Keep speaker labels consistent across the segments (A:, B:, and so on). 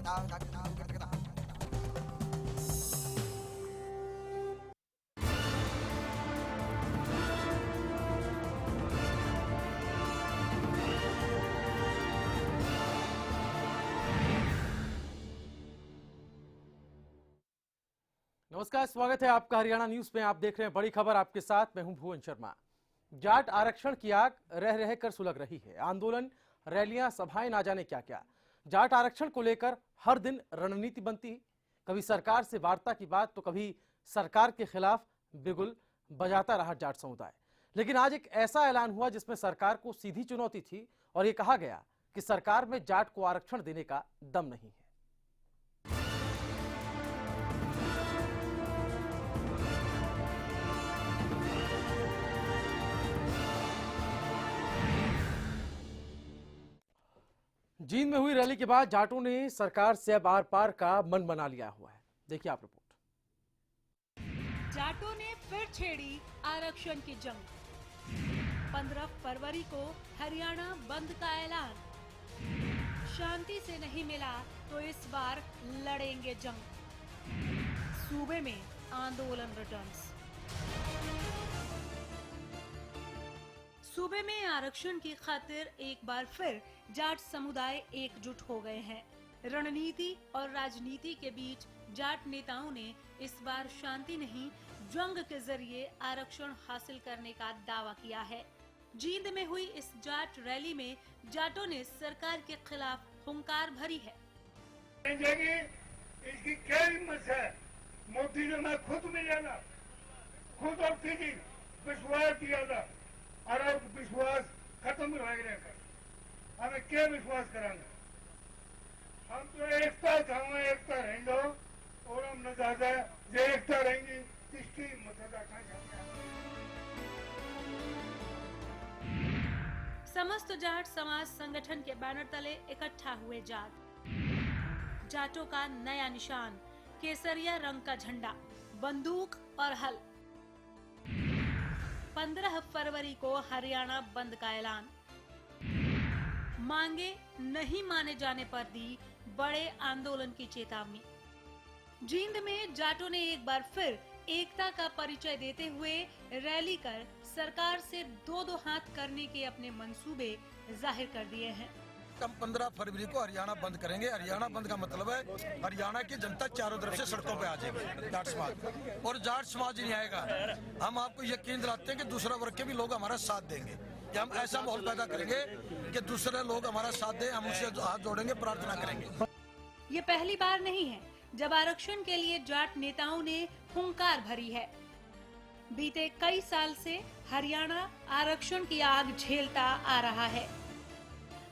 A: नमस्कार, स्वागत है आपका हरियाणा न्यूज में। आप देख रहे हैं बड़ी खबर, आपके साथ मैं हूं भुवन शर्मा। जाट आरक्षण की आग रह रहकर सुलग रही है। आंदोलन, रैलियां, सभाएं, ना जाने क्या क्या। जाट आरक्षण को लेकर हर दिन रणनीति बनती, कभी सरकार से वार्ता की बात तो कभी सरकार के खिलाफ बिगुल बजाता रहा जाट समुदाय। लेकिन आज एक ऐसा ऐलान हुआ जिसमें सरकार को सीधी चुनौती थी और यह कहा गया कि सरकार में जाट को आरक्षण देने का दम नहीं है। जींद में हुई रैली के बाद जाटों ने सरकार से अब आर पार का मन बना लिया हुआ है। देखिए आप रिपोर्ट।
B: जाटों ने फिर छेड़ी आरक्षण की जंग। 15 फरवरी को हरियाणा बंद का ऐलान। शांति से नहीं मिला तो इस बार लड़ेंगे जंग। सूबे में आंदोलन रिटर्न्स। सूबे में आरक्षण की खातिर एक बार फिर जाट समुदाय एकजुट हो गए हैं। रणनीति और राजनीति के बीच जाट नेताओं ने इस बार शांति नहीं, जंग के जरिए आरक्षण हासिल करने का दावा किया है। जींद में हुई इस जाट रैली में जाटों ने सरकार के खिलाफ हुंकार भरी है।
C: इसकी क्या हिम्मत है? मोदी ने मैं खुद मिला, खुद और विश्वास दिया था और अब विश्वास खत्म हो गया। हमें क्या विश्वास करांगे? हम तो एकता था, एकता रहेंगे और हम न ज्यादा जो एकता रहेंगी इसकी मसला।
B: समस्त जाट समाज संगठन के बैनर तले इकट्ठा हुए जाटों का नया निशान, केसरिया रंग का झंडा, बंदूक और हल। 15 फरवरी को हरियाणा बंद का ऐलान। मांगे नहीं माने जाने पर दी बड़े आंदोलन की चेतावनी। जींद में जाटों ने एक बार फिर एकता का परिचय देते हुए रैली कर सरकार से दो हाथ करने के अपने मंसूबे जाहिर कर दिए हैं।
D: हम 15 फरवरी को हरियाणा बंद करेंगे। हरियाणा बंद का मतलब है हरियाणा की जनता चारों तरफ से सड़कों पे आ जाएगी। जाट समाज और जाट समाज नहीं आएगा। हम आपको यकीन दिलाते हैं कि दूसरा वर्ग के भी लोग हमारा साथ देंगे। कि हम ऐसा माहौल पैदा करेंगे कि दूसरे लोग हमारा साथ दें, हम उससे हाथ जोड़ेंगे, प्रार्थना करेंगे।
B: ये पहली बार नहीं है जब आरक्षण के लिए जाट नेताओं ने हुंकार भरी है। बीते कई साल से हरियाणा आरक्षण की आग झेलता आ रहा है।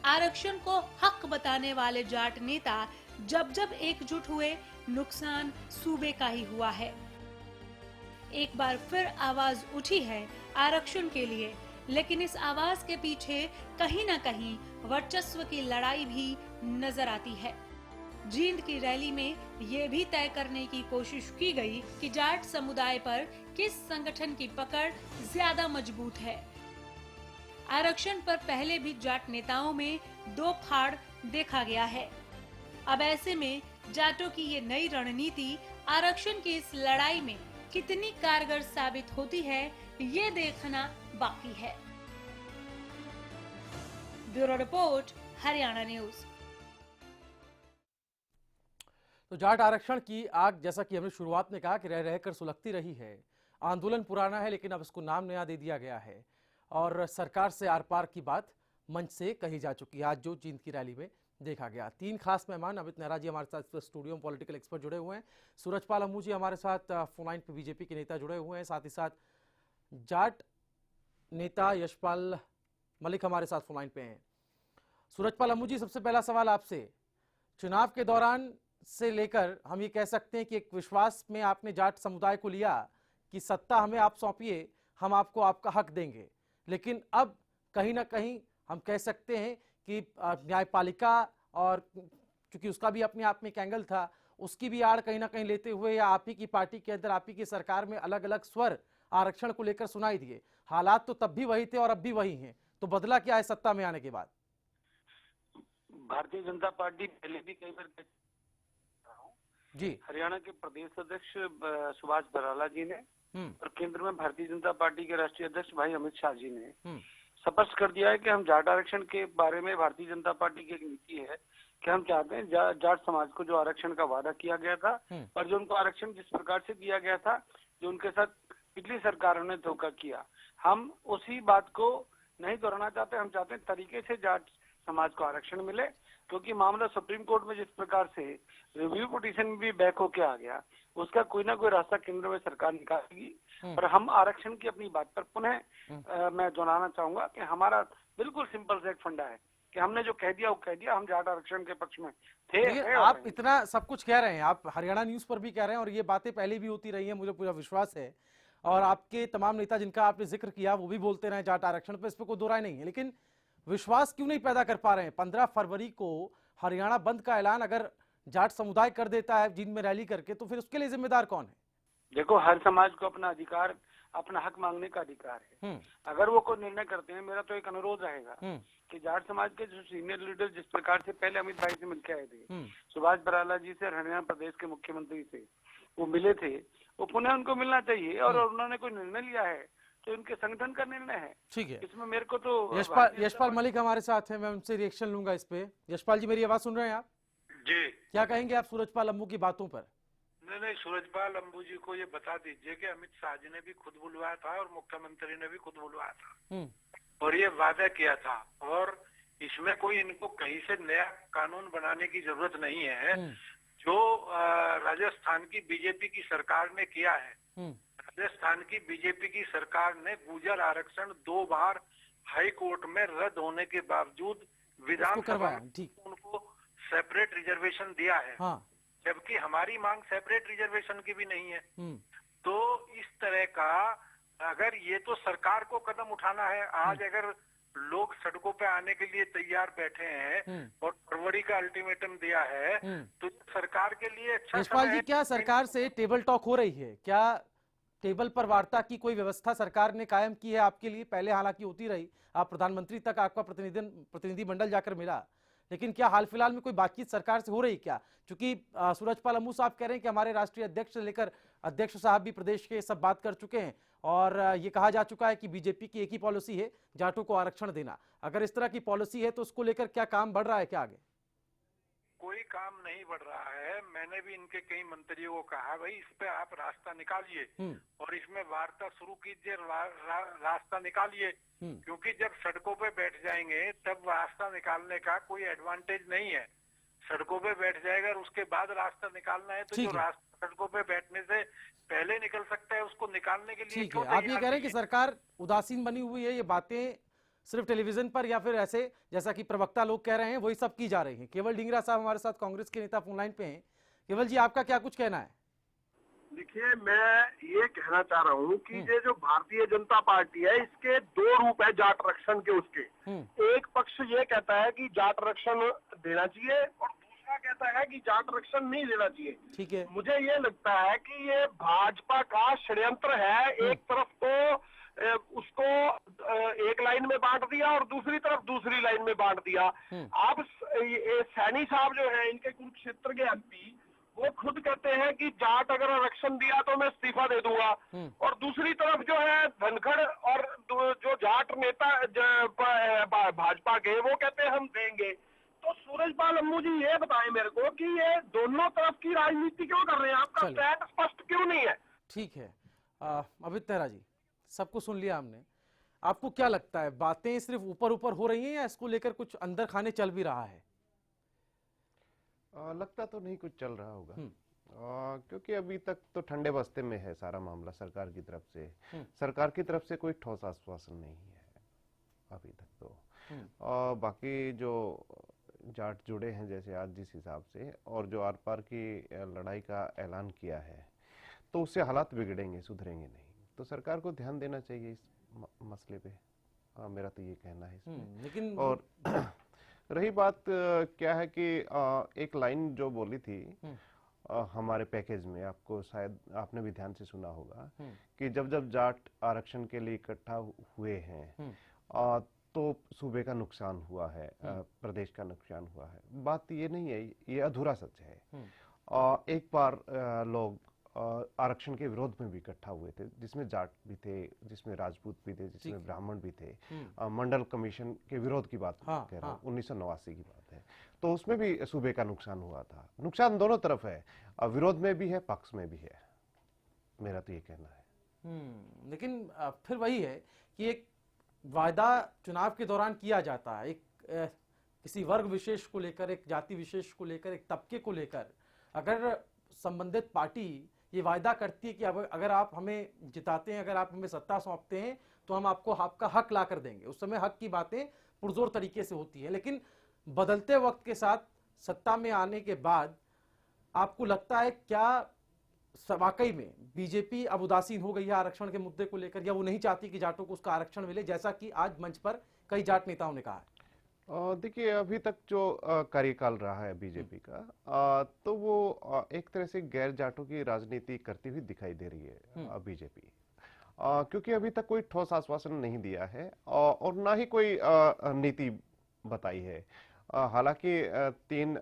B: आरक्षण को हक बताने वाले जाट नेता जब जब एकजुट हुए, नुकसान सूबे का ही हुआ है। एक बार फिर आवाज उठी है आरक्षण के लिए, लेकिन इस आवाज के पीछे कहीं न कहीं वर्चस्व की लड़ाई भी नजर आती है। जींद की रैली में ये भी तय करने की कोशिश की गई कि जाट समुदाय पर किस संगठन की पकड़ ज्यादा मजबूत है। आरक्षण पर पहले भी जाट नेताओं में दो फाड़ देखा गया है। अब ऐसे में जाटों की ये नई रणनीति आरक्षण की इस लड़ाई में कितनी कारगर साबित होती है, ये देखना बाकी है। Bureau report, Haryana news.
A: तो जाट आरक्षण की आग, जैसा कि हमने शुरुआत में कहा कि रह रहकर सुलगती रही है। आंदोलन पुराना है लेकिन अब इसको नाम नया दे दिया गया है और सरकार से आर पार की बात मंच से कही जा चुकी है। आज जो जींद की रैली में देखा गया, 3 खास मेहमान अमित नेहरा जी हमारे साथ स्टूडियो में पॉलिटिकल एक्सपर्ट जुड़े हुए हैं, सूरजपाल अम्मू जी हमारे साथ फोन लाइन पे बीजेपी के नेता जुड़े हुए हैं, साथ ही साथ जाट नेता यशपाल मलिक हमारे साथ फोन लाइन पे हैं। सूरजपाल अम्मू जी, सबसे पहला सवाल आपसे, चुनाव के दौरान से लेकर हम ये कह सकते हैं कि एक विश्वास में आपने जाट समुदाय को लिया कि सत्ता हमें आप सौंपिए, हम आपको आपका हक देंगे, लेकिन अब कहीं ना कहीं हम कह सकते हैं कि न्यायपालिका और चूंकि उसका भी अपने आप में एक एंगल था, उसकी भी आड़ कहीं ना कहीं लेते हुए या आप ही की पार्टी के अंदर, आप ही की सरकार में अलग अलग स्वर आरक्षण को लेकर सुनाई दिए। हालात तो तब भी वही थे और अब भी वही हैं, तो बदला क्या है सत्ता में आने के बाद?
E: भारतीय जनता पार्टी पहले भी कई बार
A: जी।
E: हरियाणा के प्रदेश अध्यक्ष सुभाष बराला जी ने और केंद्र में भारतीय जनता पार्टी के राष्ट्रीय अध्यक्ष भाई अमित शाह जी ने स्पष्ट कर दिया है कि हम जाट आरक्षण के बारे में भारतीय जनता पार्टी की एक नीति है कि हम चाहते हैं जाट समाज को जो आरक्षण का वादा किया गया था और जो उनको आरक्षण जिस प्रकार से दिया गया था, जो उनके साथ पिछली सरकारों ने धोखा किया, हम उसी बात को नहीं दोहराना चाहते। हम चाहते हैं तरीके से जाट समाज को आरक्षण मिले, क्योंकि मामला सुप्रीम कोर्ट में जिस प्रकार से रिव्यू पिटीशन भी बैक होके आ गया, उसका कोई ना कोई रास्ता केंद्र में सरकार निकालेगी। और हम आरक्षण की अपनी बात पर पुनः मैं दोहराना चाहूंगा कि हमारा बिल्कुल सिंपल से एक फंडा है कि हमने जो कह दिया वो कह दिया, हम जाट आरक्षण के पक्ष में थे।
A: आप इतना सब कुछ कह रहे हैं, आप हरियाणा न्यूज पर भी कह रहे हैं और ये बातें पहले भी होती रही हैं, मुझे पूरा विश्वास है। और आपके तमाम नेता जिनका आपने जिक्र किया वो भी बोलते रहे जाट आरक्षण पर, इस पर कोई दो राय नहीं है। लेकिन विश्वास क्यों नहीं पैदा कर पा रहे हैं? 15 फरवरी को हरियाणा बंद का ऐलान अगर जाट समुदाय कर देता है जींद में रैली करके, तो फिर उसके लिए जिम्मेदार कौन है?
E: देखो, हर समाज को अपना अधिकार, अपना हक मांगने का अधिकार है। अगर वो कोई निर्णय करते हैं, मेरा तो एक अनुरोध रहेगा कि जाट समाज के जो सीनियर लीडर जिस प्रकार से पहले अमित भाई से मिलकर आए थे, सुभाष बराला जी से, हरियाणा प्रदेश के मुख्यमंत्री से वो मिले थे, वो पुनः उनको मिलना चाहिए। और उन्होंने कोई निर्णय लिया है तो उनके संगठन का निर्णय है।
A: ठीक है,
E: इसमें मेरे को तो
A: यशपाल मलिक हमारे साथ हैं, मैं उनसे रिएक्शन लूंगा इस पे। यशपाल जी, मेरी आवाज सुन रहे हैं आप?
F: जी।
A: क्या कहेंगे आप सूरजपाल अंबू की बातों पर?
F: नहीं, सूरजपाल अंबू जी को ये बता दीजिए कि अमित शाह जी ने भी खुद बुलवाया था और मुख्यमंत्री ने भी खुद बुलवाया था और ये वादा किया था। और इसमें कोई इनको कहीं से नया कानून बनाने की जरूरत नहीं है। जो राजस्थान की बीजेपी की सरकार ने किया है, राजस्थान की बीजेपी की सरकार ने गुर्जर आरक्षण 2 बार हाई कोर्ट में रद्द होने के बावजूद विधानसभा में उनको सेपरेट रिजर्वेशन दिया है। जबकि हमारी मांग सेपरेट रिजर्वेशन की भी नहीं है। तो इस तरह का अगर ये तो सरकार को कदम उठाना है। आज अगर लोग सड़कों पे आने के लिए तैयार बैठे हैं और फरवरी का अल्टीमेटम दिया है, तो सरकार के लिए अच्छा
A: यशपाल जी, क्या सरकार से टेबल टॉक हो रही है? क्या टेबल पर वार्ता की कोई व्यवस्था सरकार ने कायम की है आपके लिए? पहले हालांकि होती रही, आप प्रधानमंत्री तक आपका प्रतिनिधिमंडल जाकर मिला, लेकिन क्या हाल फिलहाल में कोई बातचीत सरकार से हो रही क्या? क्योंकि सूरजपाल अंबू साहब कह रहे हैं कि हमारे राष्ट्रीय अध्यक्ष से लेकर अध्यक्ष साहब भी प्रदेश के सब बात कर चुके हैं और ये कहा जा चुका है कि बीजेपी की एक ही पॉलिसी है, जाटों को आरक्षण देना। अगर इस तरह की पॉलिसी है तो उसको लेकर क्या काम बढ़ रहा है क्या आगे?
F: कोई काम नहीं बढ़ रहा है। मैंने भी इनके कई मंत्रियों को कहा, भाई इस पे आप रास्ता निकालिए और इसमें वार्ता शुरू कीजिए, रास्ता निकालिए। क्योंकि जब सड़कों पे बैठ जाएंगे तब रास्ता निकालने का कोई एडवांटेज नहीं है। सड़कों पे बैठ जाएगा और उसके बाद रास्ता निकालना है तो जो रास्ता सड़कों पे बैठने से पहले निकल सकता है उसको निकालने के लिए
A: ठीक है। आप ये कह रहे हैं कि सरकार उदासीन बनी हुई है, ये बातें सिर्फ टेलीविजन पर या फिर ऐसे जैसा कि प्रवक्ता लोग कह रहे हैं वही सब की जा रही है। केवल डिंगरा साहब हमारे साथ कांग्रेस के नेता फोन लाइन पे हैं। केवल जी, आपका क्या कुछ कहना है?
G: देखिए, मैं ये कहना चाह रहा हूँ कि ये जो भारतीय जनता पार्टी है, इसके 2 रूप है जाट आरक्षण के। उसके एक पक्ष ये कहता है कि जाट आरक्षण देना चाहिए और दूसरा कहता है कि जाट आरक्षण नहीं देना चाहिए।
A: ठीक है,
G: मुझे ये लगता है कि ये भाजपा का षड्यंत्र है। एक तरफ तो उसको एक लाइन में बांट दिया और दूसरी तरफ दूसरी लाइन में बांट दिया। अब सैनी साहब जो है, इनके कुरुक्षेत्र के एमपी, वो खुद कहते हैं कि जाट अगर आरक्षण दिया तो मैं इस्तीफा दे दूंगा। और दूसरी तरफ जो है धनखड़ और जो जाट नेता भाजपा के, वो कहते हैं हम देंगे। तो सूरजपाल अंबू जी ये बताएं मेरे को कि ये दोनों तरफ की राजनीति क्यों कर रहे हैं? आपका स्टैंड स्पष्ट क्यों नहीं है?
A: ठीक है, अमित नेहरा जी, सबको सुन लिया हमने। आपको क्या लगता है, बातें सिर्फ ऊपर ऊपर हो रही हैं या इसको लेकर कुछ अंदर खाने चल भी रहा है?
H: लगता तो नहीं कुछ चल रहा होगा, क्योंकि अभी तक तो ठंडे बस्ते में है सारा मामला सरकार की तरफ से। सरकार की तरफ से कोई ठोस आश्वासन नहीं है अभी तक तो। बाकी जो जाट जुड़े हैं जैसे आज जिस हिसाब से, और जो आर पार की लड़ाई का ऐलान किया है, तो उससे हालात बिगड़ेंगे, सुधरेंगे नहीं। तो सरकार को ध्यान देना चाहिए इस मसले पे। मेरा तो ये कहना है इसमें।
A: लेकिन
H: और रही बात क्या है कि एक लाइन जो बोली थी हमारे पैकेज में, आपको शायद आपने भी ध्यान से सुना होगा कि जब जब जाट आरक्षण के लिए इकट्ठा हुए हैं तो सूबे का नुकसान हुआ है, प्रदेश का नुकसान हुआ है। बात ये नहीं है, ये अधूरा सच है। एक बार लोग आरक्षण के विरोध में भी इकट्ठा हुए थे, जिसमें जाट भी थे, जिसमें राजपूत भी थे, जिसमें ब्राह्मण भी थे। मंडल कमीशन के विरोध की बात कह रहा हूँ, 1989 की बात है। तो उसमें भी सूबे का नुकसान हुआ था। नुकसान दोनों तरफ है, विरोध में भी है, पक्ष में भी है, मेरा तो ये कहना है।
A: लेकिन फिर वही है कि एक वायदा चुनाव के दौरान किया जाता है, एक किसी वर्ग विशेष को लेकर, एक जाति विशेष को लेकर, एक तबके को लेकर। अगर संबंधित पार्टी ये वायदा करती है कि अगर आप हमें जिताते हैं, अगर आप हमें सत्ता सौंपते हैं, तो हम आपको आपका हक ला कर देंगे। उस समय हक की बातें पुरजोर तरीके से होती है, लेकिन बदलते वक्त के साथ सत्ता में आने के बाद आपको लगता है क्या वाकई में बीजेपी अब उदासीन हो गई है आरक्षण के मुद्दे को लेकर, या वो नहीं चाहती कि जाटों को उसका आरक्षण मिले, जैसा कि आज मंच पर कई जाट नेताओं ने कहा है?
H: देखिए, अभी तक जो कार्यकाल रहा है बीजेपी का, तो वो एक तरह से गैर जाटों की राजनीति करती हुई दिखाई दे रही है बीजेपी, क्योंकि अभी तक कोई ठोस आश्वासन नहीं दिया है और ना ही कोई नीति बताई है। हालांकि 3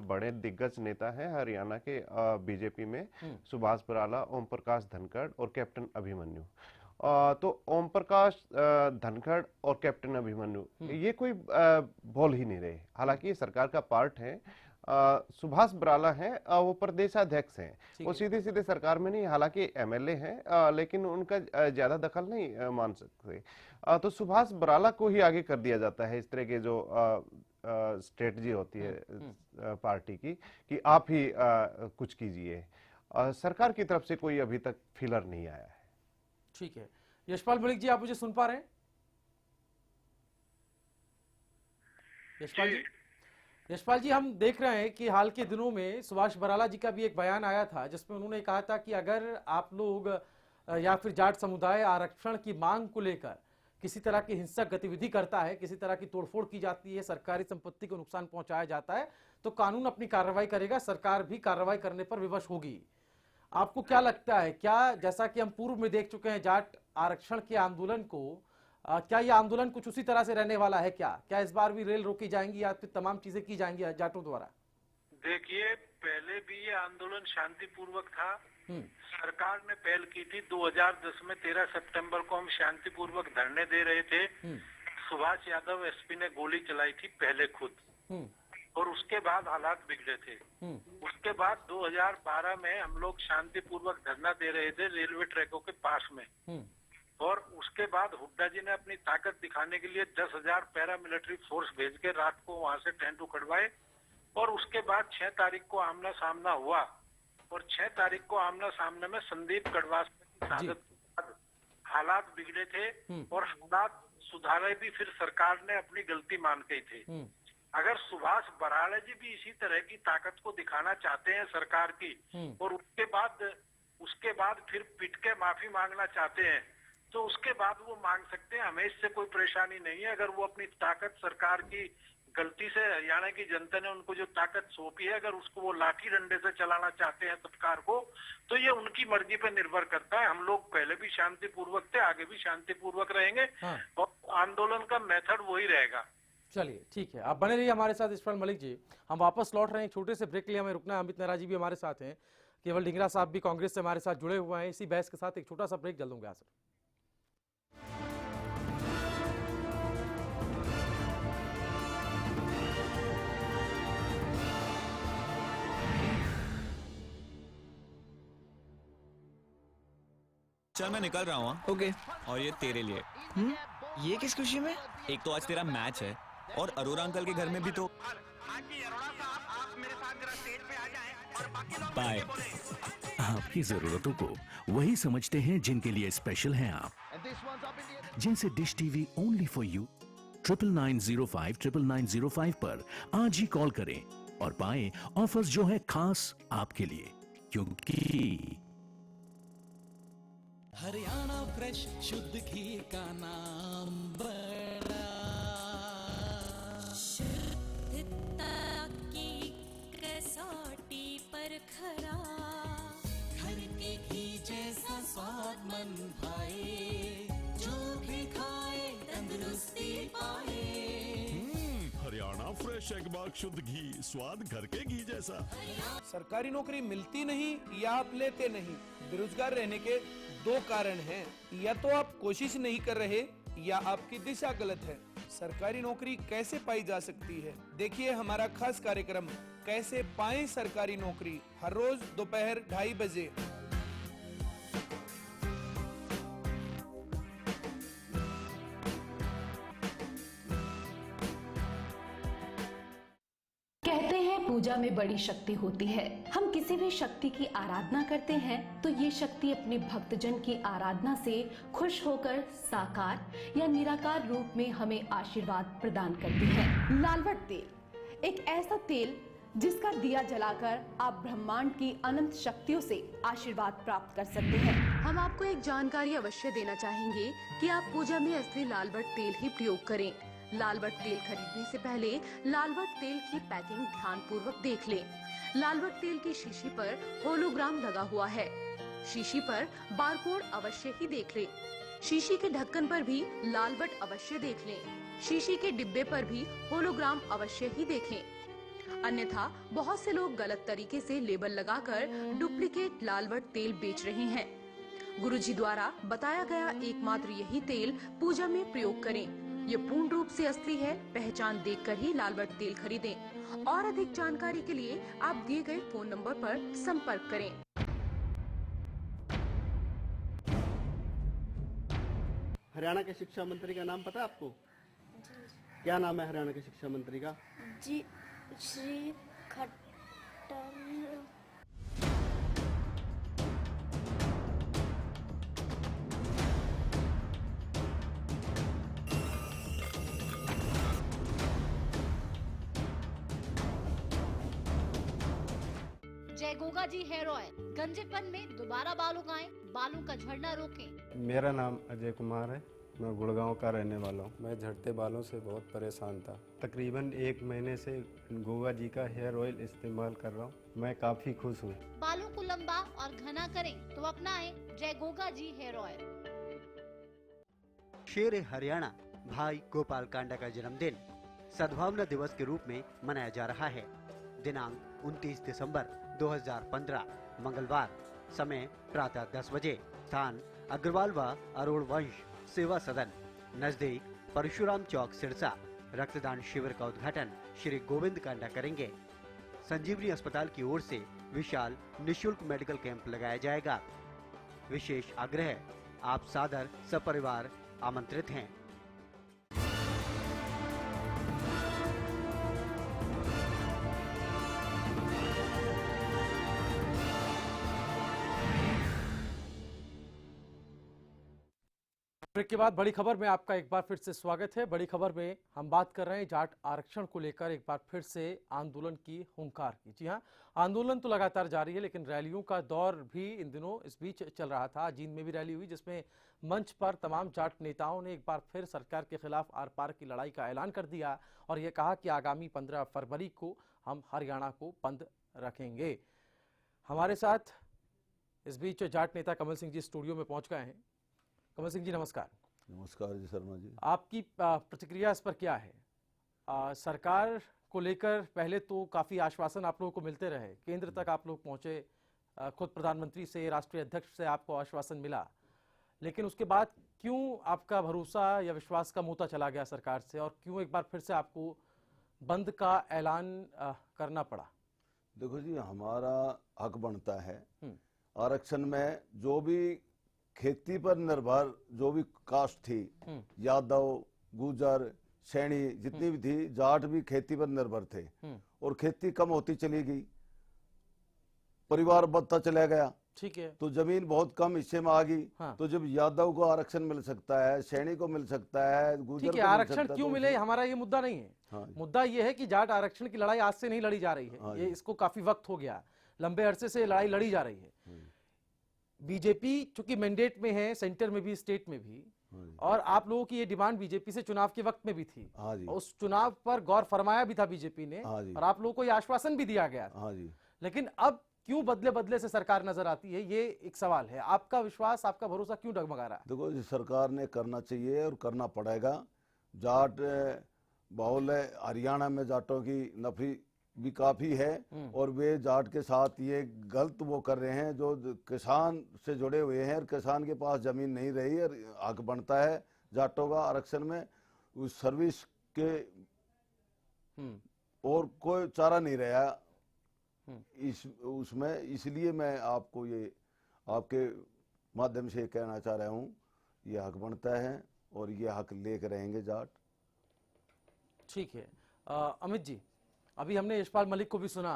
H: बड़े दिग्गज नेता हैं हरियाणा के बीजेपी में, सुभाष बराला, ओम प्रकाश धनखड़ और कैप्टन अभिमन्यु। तो ओम प्रकाश धनखड़ और कैप्टन अभिमन्यु ये कोई बोल ही नहीं रहे। हालांकि ये सरकार का पार्ट है। सुभाष बराला हैं, वो प्रदेशाध्यक्ष हैं, वो सीधे सीधे सरकार में नहीं, हालांकि एमएलए हैं, लेकिन उनका ज्यादा दखल नहीं मान सकते। तो सुभाष बराला को ही आगे कर दिया जाता है इस तरह के जो स्ट्रेटजी होती है पार्टी की, कि आप ही कुछ कीजिए। सरकार की तरफ से कोई अभी तक फिलर नहीं आया है।
A: ठीक है, यशपाल मलिक जी, आप मुझे सुन पा रहे हैं? यशपाल जी, हम देख रहे हैं कि हाल के दिनों में सुभाष बराला जी का भी एक बयान आया था, जिसमें उन्होंने कहा था कि अगर आप लोग या फिर जाट समुदाय आरक्षण की मांग को लेकर किसी तरह की हिंसक गतिविधि करता है, किसी तरह की तोड़फोड़ की जाती है, सरकारी संपत्ति को नुकसान पहुंचाया जाता है, तो कानून अपनी कार्रवाई करेगा, सरकार भी कार्रवाई करने पर विवश होगी। आपको क्या लगता है, क्या जैसा कि हम पूर्व में देख चुके हैं जाट आरक्षण के आंदोलन को, क्या यह आंदोलन कुछ उसी तरह से रहने वाला है? क्या इस बार भी रेल रोकी जाएंगी या फिर तमाम चीजें की जाएंगी जाटों द्वारा?
F: देखिए, पहले भी ये आंदोलन शांतिपूर्वक था। सरकार ने पहल की थी 2010 में 13 सितंबर को हम शांतिपूर्वक धरने दे रहे थे। सुभाष यादव एसपी ने गोली चलाई थी पहले खुद, और उसके बाद हालात बिगड़े थे। उसके बाद 2012 में हम लोग शांतिपूर्वक धरना दे रहे थे रेलवे ट्रैकों के पास में, और उसके बाद हुड्डा जी ने अपनी ताकत दिखाने के लिए 10,000 पैरामिलिट्री फोर्स भेज के रात को वहां से टेंट उखड़वाए, और उसके बाद 6 तारीख को आमना सामना हुआ, और 6 तारीख को आमना सामने में संदीप कड़वास की शहादत के बाद हालात बिगड़े थे, और हालात सुधारे भी फिर सरकार ने अपनी गलती मान गई थी। अगर सुभाष बराला जी भी इसी तरह की ताकत को दिखाना चाहते हैं सरकार की, और उसके बाद फिर पिट के माफी मांगना चाहते हैं, तो उसके बाद वो मांग सकते हैं, हमें इससे कोई परेशानी नहीं है। अगर वो अपनी ताकत सरकार की गलती से, हरियाणा की जनता ने उनको जो ताकत सौंपी है, अगर उसको वो लाठी डंडे से चलाना चाहते हैं सरकार को, तो ये उनकी मर्जी पर निर्भर करता है। हम लोग पहले भी शांतिपूर्वक थे, आगे भी शांतिपूर्वक रहेंगे, और आंदोलन का मेथड वही रहेगा।
A: चलिए, ठीक है, आप बने रहिए हमारे साथ यशपाल मलिक जी। हम वापस लौट रहे हैं, छोटे से ब्रेक के लिए हमें रुकना है। अमित नेहरा जी भी हमारे साथ हैं, केवल ढिंगरा साहब भी कांग्रेस से हमारे साथ जुड़े हुए हैं। इसी बहस के साथ एक छोटा सा ब्रेक, जल्द होंगे हाजिर।
I: चल मैं निकल रहा हूँ।
J: ओके।
I: और ये तेरे लिए।
J: ये किस खुशी में?
I: एक तो आज तेरा मैच है, और अरोरा अंकल के घर में भी तो। बाय।
K: आपकी जरूरतों को वही समझते हैं जिनके लिए स्पेशल हैं आप, जिनसे dish TV only for you 9905 पर आज ही कॉल करें और पाएं ऑफर्स जो है खास आपके लिए, क्योंकि
L: हरियाणा फ्रेश शुद्ध घी का नाम बड़ा,
M: शुद्धता की कसौटी पर खरा,
L: घर के घी जैसा स्वाद मन भाए, जो भी खाए तंदुरुस्ती पाए।
N: हरियाणा फ्रेश
K: शैगबाग शुद्ध घी, स्वाद घर के घी जैसा।
N: सरकारी नौकरी मिलती नहीं या आप लेते नहीं, बेरोजगार रहने के दो कारण हैं। या तो आप कोशिश नहीं कर रहे या आपकी दिशा गलत है। सरकारी नौकरी कैसे पाई जा सकती है, देखिए हमारा खास कार्यक्रम कैसे पाएं सरकारी नौकरी, हर रोज दोपहर 2:30 बजे।
O: कहते हैं पूजा में बड़ी शक्ति होती है। हम किसी भी शक्ति की आराधना करते हैं तो ये शक्ति अपने भक्तजन की आराधना से खुश होकर साकार या निराकार रूप में हमें आशीर्वाद प्रदान करती है। लालवट तेल एक ऐसा तेल जिसका दिया जलाकर आप ब्रह्मांड की अनंत शक्तियों से आशीर्वाद प्राप्त कर सकते हैं। हम आपको एक जानकारी अवश्य देना चाहेंगे कि आप पूजा में असली लालवट तेल ही प्रयोग करें। लालवट तेल खरीदने से पहले लालवट तेल की पैकिंग ध्यान पूर्वक देख लें। लालवट तेल की शीशी पर होलोग्राम लगा हुआ है, शीशी पर बारकोड अवश्य ही देख लें। शीशी के ढक्कन पर भी लालवट अवश्य देख लें। शीशी के डिब्बे पर भी होलोग्राम अवश्य ही देखें। अन्यथा बहुत से लोग गलत तरीके से लेबल लगाकर डुप्लीकेट लालवट तेल बेच रहे हैं। गुरुजी द्वारा बताया गया एकमात्र यही तेल पूजा में प्रयोग करें। ये पूर्ण रूप से असली है, पहचान देखकर ही लालवट तेल खरीदें। और अधिक जानकारी के लिए आप दिए गए फोन नंबर पर संपर्क करें।
P: हरियाणा के शिक्षा मंत्री का नाम पता है आपको? क्या नाम है हरियाणा के शिक्षा मंत्री का?
Q: जी श्री खट्टर।
R: जय गोगा जी हेयर ऑयल, गंजेपन में दोबारा बाल उगाएं, बालों का झड़ना रोकें।
S: मेरा नाम अजय कुमार है, मैं गुड़गांव का रहने वाला हूँ। मैं झड़ते बालों से बहुत परेशान था। तकरीबन 1 महीने से गोगा जी का हेयर ऑयल इस्तेमाल कर रहा हूँ, मैं काफी खुश हूँ।
R: बालों को लंबा और घना करें तो अपनाएं जय गोगा जी हेयर ऑयल।
T: शेर हरियाणा भाई गोपाल कांडा का जन्मदिन सद्भावना दिवस के रूप में मनाया जा रहा है। दिनांक 29 दिसंबर 2015 मंगलवार, समय प्रातः 10 बजे, स्थान अग्रवाल व अरोड़ वंश सेवा सदन नजदीक परशुराम चौक सिरसा। रक्तदान शिविर का उद्घाटन श्री गोविंद कांडा करेंगे। संजीवनी अस्पताल की ओर से विशाल निशुल्क मेडिकल कैंप लगाया जाएगा। विशेष आग्रह, आप सादर सपरिवार आमंत्रित हैं।
A: ब्रेक के बाद बड़ी खबर में आपका एक बार फिर से स्वागत है। बड़ी खबर में हम बात कर रहे हैं जाट आरक्षण को लेकर एक बार फिर से आंदोलन की हुंकार की। जी हां, आंदोलन तो लगातार जारी है, लेकिन रैलियों का दौर भी इन दिनों इस बीच चल रहा था। जींद में भी रैली हुई, जिसमें मंच पर तमाम जाट नेताओं ने एक बार फिर सरकार के खिलाफ आर पार की लड़ाई का ऐलान कर दिया और ये कहा कि आगामी 15 फरवरी को हम हरियाणा को बंद रखेंगे। हमारे साथ इस बीच जाट नेता कमल सिंह जी स्टूडियो में पहुंच गए हैं। कमल सिंह जी नमस्कार।
U: नमस्कार जी शर्मा जी।
A: आपकी प्रतिक्रिया इस पर क्या है? सरकार को लेकर पहले तो काफी आश्वासन आप लोगों को मिलते रहे, केंद्र तक आप लोग पहुंचे, खुद प्रधानमंत्री से, राष्ट्रीय अध्यक्ष से आपको आश्वासन मिला, लेकिन उसके बाद क्यों आपका भरोसा या विश्वास कम होता चला गया सरकार से, और क्यों एक बार फिर से आपको बंद का ऐलान करना पड़ा?
U: देखो जी, हमारा हक बनता है आरक्षण में। जो भी खेती पर निर्भर जो भी कास्ट थी, यादव, गुजर, सैनी जितनी भी थी, जाट भी खेती पर निर्भर थे और खेती कम होती चली गई, परिवार बढ़ता चला गया।
A: ठीक है।
U: तो जमीन बहुत कम हिस्से में आ गई। हाँ। तो जब यादव को आरक्षण मिल सकता है, सैनी को मिल सकता है, गुजर को
A: आरक्षण क्यों मिले, हमारा ये मुद्दा नहीं है।
U: हाँ।
A: मुद्दा ये है कि जाट आरक्षण की लड़ाई आज से नहीं लड़ी जा रही है। हाँ। ये इसको काफी वक्त हो गया, लंबे अरसे से लड़ाई लड़ी जा रही है। बीजेपी चूंकि मैंडेट में है, सेंटर में भी, स्टेट में भी, और आप लोगों की ये डिमांड बीजेपी से चुनाव के वक्त में भी थी। उस चुनाव पर गौर फरमाया भी था बीजेपी ने, और आप लोगों को ये आश्वासन भी दिया गया था। लेकिन अब क्यों बदले बदले से सरकार नजर आती है, ये एक सवाल है। आपका विश्वास, आपका भरोसा क्यों डगमगा रहा है?
U: देखो, सरकार ने करना चाहिए और करना पड़ेगा। जाट माहौल है। हरियाणा में जाटों की नफरी भी काफी है और वे जाट के साथ ये गलत वो कर रहे हैं जो किसान से जुड़े हुए हैं और किसान के पास जमीन नहीं रही और हक बनता है जाटों का आरक्षण में, उस सर्विस के और कोई चारा नहीं रहा इस उसमें। इसलिए मैं आपको ये आपके माध्यम से कहना चाह रहा हूँ, ये हक बनता है और ये हक लेकर रहेंगे जाट।
A: ठीक है। अमित जी, अभी हमने यशपाल मलिक को भी सुना,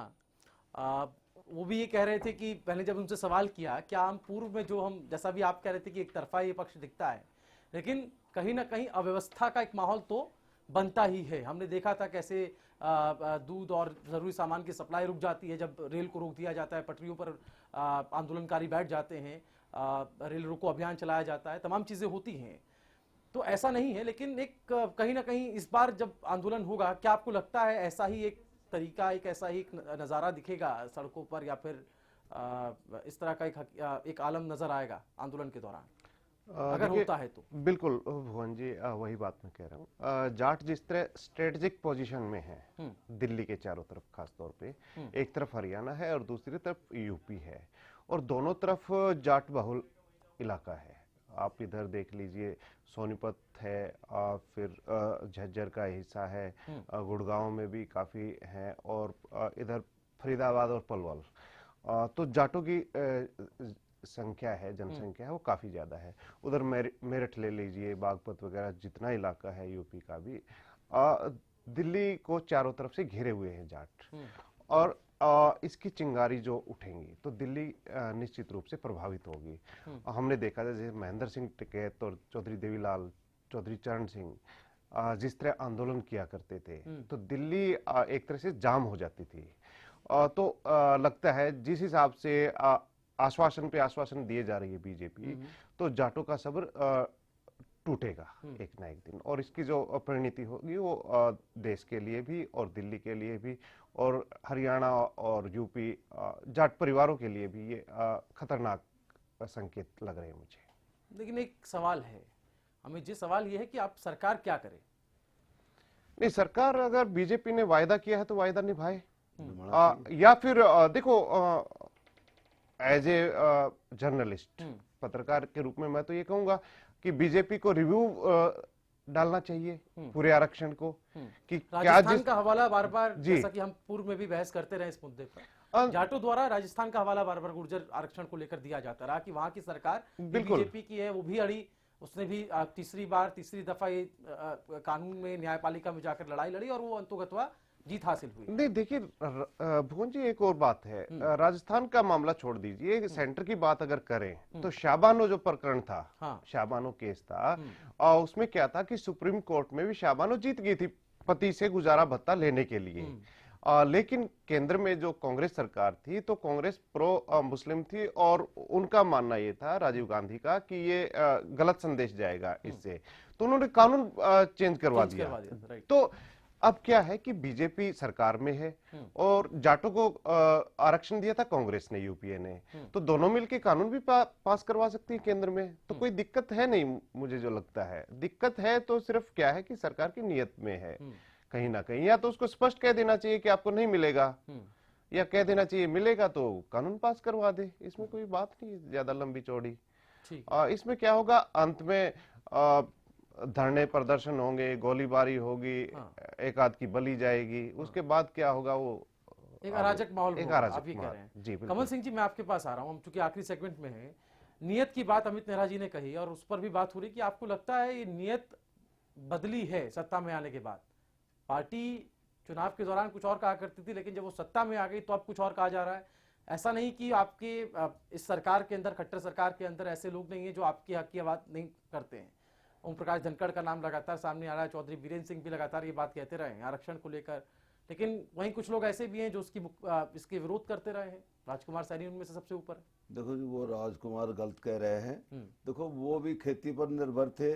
A: वो भी ये कह रहे थे कि पहले जब उनसे सवाल किया क्या हम पूर्व में जो हम जैसा भी आप कह रहे थे कि एक तरफा ये पक्ष दिखता है, लेकिन कहीं ना कहीं अव्यवस्था का एक माहौल तो बनता ही है। हमने देखा था कैसे दूध और जरूरी सामान की सप्लाई रुक जाती है जब रेल को रोक दिया जाता है, पटरियों पर आंदोलनकारी बैठ जाते हैं, रेल रोको अभियान चलाया जाता है, तमाम चीजें होती हैं। तो ऐसा नहीं है, लेकिन एक कहीं ना कहीं इस बार जब आंदोलन होगा, क्या आपको लगता है ऐसा ही एक तरीका, एक ऐसा ही एक नज़ारा दिखेगा सड़कों पर, या फिर इस तरह का एक आलम नजर आएगा आंदोलन के दौरान अगर होता है तो?
H: बिल्कुल भुवन जी, वही बात मैं कह रहा हूँ। जाट जिस तरह स्ट्रेटेजिक पोजीशन में है दिल्ली के चारों तरफ, खास तौर पे एक तरफ हरियाणा है और दूसरी तरफ यूपी है, और दोनों तरफ जाट बहुल इलाका है। आप इधर देख लीजिए, सोनीपत है, फिर झज्जर का हिस्सा है, गुड़गांव में भी काफ़ी है, और इधर फरीदाबाद और पलवल। तो जाटों की संख्या है, जनसंख्या है, वो काफ़ी ज़्यादा है। उधर मेरठ ले लीजिए, बागपत वगैरह, जितना इलाका है यूपी का भी, दिल्ली को चारों तरफ से घिरे हुए हैं जाट, और इसकी चिंगारी जो उठेंगी तो दिल्ली निश्चित रूप से प्रभावित होगी। हमने देखा था जैसे महेंद्र सिंह टिकैत और चौधरी देवीलाल, चौधरी चरण सिंह जिस तरह आंदोलन किया करते थे, तो दिल्ली एक तरह से जाम हो जाती थी। तो लगता है जिस हिसाब से आश्वासन पे आश्वासन दिए जा रही है बीजेपी, तो जाटों का सब्र टूटेगा एक ना एक दिन, और इसकी जो परिणति होगी वो देश के लिए भी और दिल्ली के लिए भी और हरियाणा और यूपी जाट परिवारों के लिए भी ये खतरनाक संकेत लग रहे हैं मुझे।
A: लेकिन एक सवाल है अमित जी, सवाल ये है कि आप सरकार क्या करे?
H: नहीं, सरकार अगर बीजेपी ने वायदा किया है तो वायदा निभाए, या फिर देखो एज ए जर्नलिस्ट, पत्रकार के रूप में मैं तो ये कहूंगा कि बीजेपी को रिव्यू डालना चाहिए पूरे आरक्षण को, कि क्या
A: राजस्थान का हवाला बार बार, जैसा कि हम पूर्व में भी बहस करते रहे इस मुद्दे पर, जाटों द्वारा राजस्थान का हवाला बार बार गुर्जर आरक्षण को लेकर दिया जाता रहा कि वहां की सरकार बीजेपी की है, वो भी अड़ी, उसने भी तीसरी दफा ये कानून में न्यायपालिका में जाकर लड़ाई लड़ी और वो अंतोगत्वा जीत हासिल हुई।
H: नहीं, देखिए भुवन जी, एक और बात है, राजस्थान का मामला छोड़ दीजिए, सेंटर की बात अगर करें तो शाबानो जो प्रकरण था, शाबानो केस था, उसमें क्या था कि सुप्रीम कोर्ट में भी शाबानो जीत गई थी पति से गुजारा भत्ता लेने के लिए, लेकिन केंद्र में जो कांग्रेस सरकार थी तो कांग्रेस प्रो मुस्लिम थी और उनका मानना ये था, राजीव गांधी का, कि ये गलत संदेश जाएगा इससे, तो उन्होंने कानून चेंज करवा दिया। तो अब क्या है कि बीजेपी सरकार में है और जाटों को आरक्षण दिया था कांग्रेस ने, यूपीए ने, तो दोनों मिलकर कानून भी पास करवा सकती है केंद्र में, तो कोई दिक्कत है नहीं। मुझे जो लगता है दिक्कत है तो सिर्फ क्या है कि सरकार की नीयत में है कहीं ना कहीं, या तो उसको स्पष्ट कह देना चाहिए कि आपको नहीं मिलेगा, या कह देना चाहिए मिलेगा तो कानून पास करवा दे, इसमें कोई बात नहीं ज्यादा लंबी चौड़ी। इसमें क्या होगा, अंत में धरने प्रदर्शन होंगे, गोलीबारी होगी, एक आध की बलि जाएगी, उसके बाद क्या होगा, वो
A: एक अराजक माहौल
H: आप ये कह रहे हैं। जी
A: कमल सिंह जी, मैं आपके पास आ रहा हूँ, हम चूंकि आखिरी सेगमेंट में है, नियत की बात अमित नेहरा जी ने कही और उस पर भी बात हो रही कि आपको लगता है ये नियत बदली है सत्ता में आने के बाद? पार्टी चुनाव के दौरान कुछ और कहा करती थी, लेकिन जब वो सत्ता में आ गई तो अब कुछ और कहा जा रहा है। ऐसा नहीं कि आपके इस सरकार के अंदर, खट्टर सरकार के अंदर ऐसे लोग नहीं है जो आपकी हक की बात नहीं करते हैं। ओम प्रकाश धनखड़ का नाम लगातार सामने आ रहा है, चौधरी बीरेन्द्र सिंह भी लगातार ये बात कहते रहे हैं आरक्षण को लेकर, लेकिन वहीं कुछ लोग ऐसे भी हैं जो इसके विरोध करते रहे हैं। राजकुमार सैनी उनमें से सबसे ऊपर।
U: देखो जी, वो राजकुमार गलत कह रहे हैं। देखो, वो भी खेती पर निर्भर थे,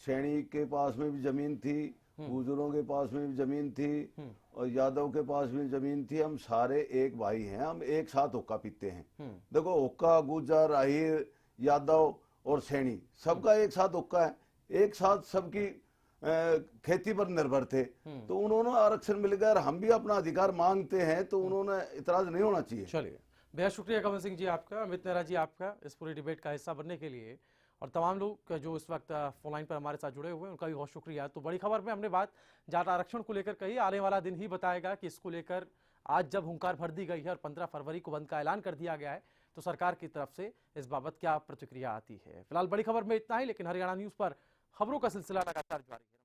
U: सैनी के पास में भी जमीन थी, गुजरों के पास में भी जमीन थी और यादव के पास भी जमीन थी। हम सारे एक भाई हैं, हम एक साथ हुक्का पीते हैं। देखो, हुक्का गुजर, अहिर, यादव और सैनी सबका एक साथ हुक्का है, एक साथ सबकी खेती पर निर्भर थे, तो उन्होंने आरक्षण मिल गया और हम भी अपना अधिकार मांगते हैं, तो उन्होंने इतराज नहीं होना चाहिए।
A: चलिए, बेहद शुक्रिया कमल सिंह जी आपका, अमित नेहरा जी आपका इस पूरी डिबेट का हिस्सा बनने के लिए, और तमाम लोग जो इस वक्त फोन लाइन पर हमारे साथ जुड़े हुए हैं उनका भी बहुत शुक्रिया। तो बड़ी खबर में हमने बात जाट आरक्षण को लेकर कही, आने वाला दिन ही बताएगा कि इसको लेकर आज जब हुंकार भर दी गई है और 15 फरवरी को बंद का ऐलान कर दिया गया है, तो सरकार की तरफ से इस बाबत क्या प्रतिक्रिया आती है। फिलहाल बड़ी खबर में इतना ही, लेकिन हरियाणा न्यूज पर खबरों का सिलसिला लगातार जारी है।